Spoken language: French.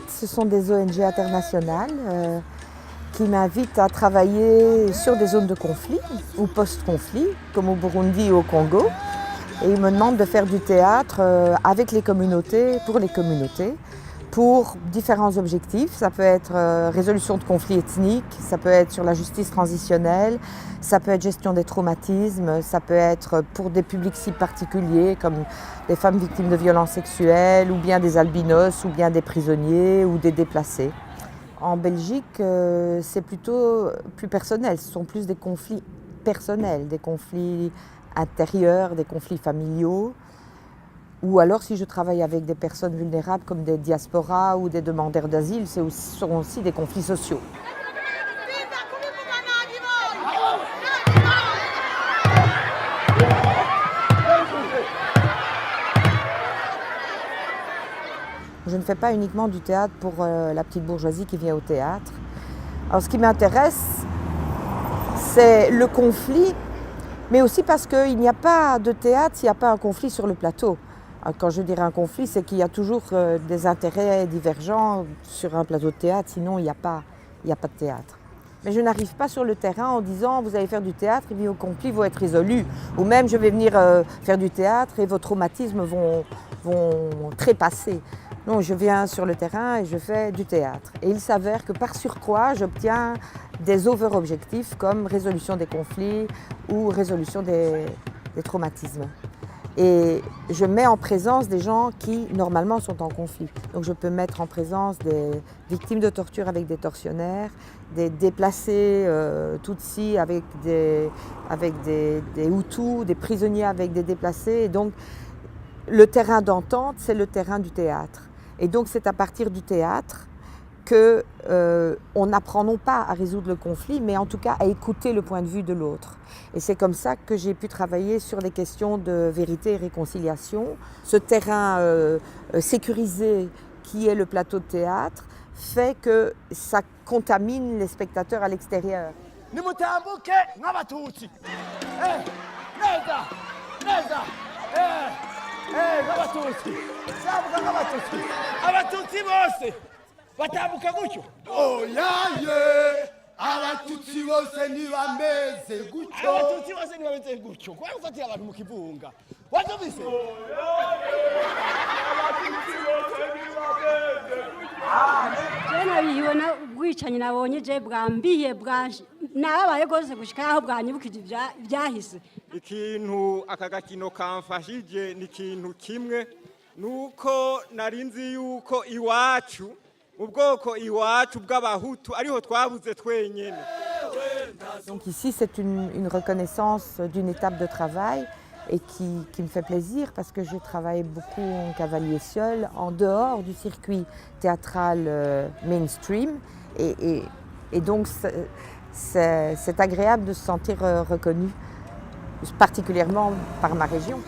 Ce sont des ONG internationales qui m'invitent à travailler sur des zones de conflit ou post-conflit, comme au Burundi ou au Congo. Et ils me demandent de faire du théâtre avec les communautés, pour différents objectifs. Ça peut être résolution de conflits ethniques, ça peut être sur la justice transitionnelle, ça peut être gestion des traumatismes, ça peut être pour des publics cibles particuliers comme des femmes victimes de violences sexuelles, ou bien des albinos, ou bien des prisonniers, ou des déplacés. En Belgique, c'est plutôt plus personnel, ce sont plus des conflits personnels, des conflits intérieurs, des conflits familiaux. Ou alors si je travaille avec des personnes vulnérables comme des diasporas ou des demandeurs d'asile, ce sont aussi des conflits sociaux. Je ne fais pas uniquement du théâtre pour la petite bourgeoisie qui vient au théâtre. Alors ce qui m'intéresse, c'est le conflit, mais aussi parce qu'il n'y a pas de théâtre s'il n'y a pas un conflit sur le plateau. Alors, quand je dirais un conflit, c'est qu'il y a toujours des intérêts divergents sur un plateau de théâtre, sinon il n'y a pas de théâtre. Mais je n'arrive pas sur le terrain en disant vous allez faire du théâtre et puis vos conflits vont être résolus. Ou même je vais venir faire du théâtre et vos traumatismes vont trépasser. Non, je viens sur le terrain et je fais du théâtre. Et il s'avère que par surcroît, j'obtiens des over-objectifs comme résolution des conflits ou résolution des traumatismes. Et je mets en présence des gens qui, normalement, sont en conflit. Donc je peux mettre en présence des victimes de torture avec des tortionnaires, des déplacés Tutsis avec des Hutus, des prisonniers avec des déplacés. Et donc, le terrain d'entente, c'est le terrain du théâtre. Et donc, c'est à partir du théâtre qu'on n'apprend non pas à résoudre le conflit, mais en tout cas à écouter le point de vue de l'autre. Et c'est comme ça que j'ai pu travailler sur les questions de vérité et réconciliation. Ce terrain sécurisé qui est le plateau de théâtre fait que ça contamine les spectateurs à l'extérieur. batambuka gutyo oyaye abatutsi bose ntibameze gutyo abatutsi bose ntibameze gutyo kwa ufatira abantu mu kivunga watumvise abatutsi bose ntibameze gutyo jena biyona gwicanye nabonye je bwambiye bwanje nabaye gose gushika aho bwanyibukije ibyahise ikintu akagakino kamfashije ni ikintu kimwe nuko narinzi yuko iwacu ubwoko iwacu bw'abahutu ariho twabuze twenyene. Donc ici c'est une reconnaissance d'une étape de travail et qui me fait plaisir parce que je travaille beaucoup en cavalier seul en dehors du circuit théâtral mainstream et donc c'est agréable de se sentir reconnu, particulièrement par ma région.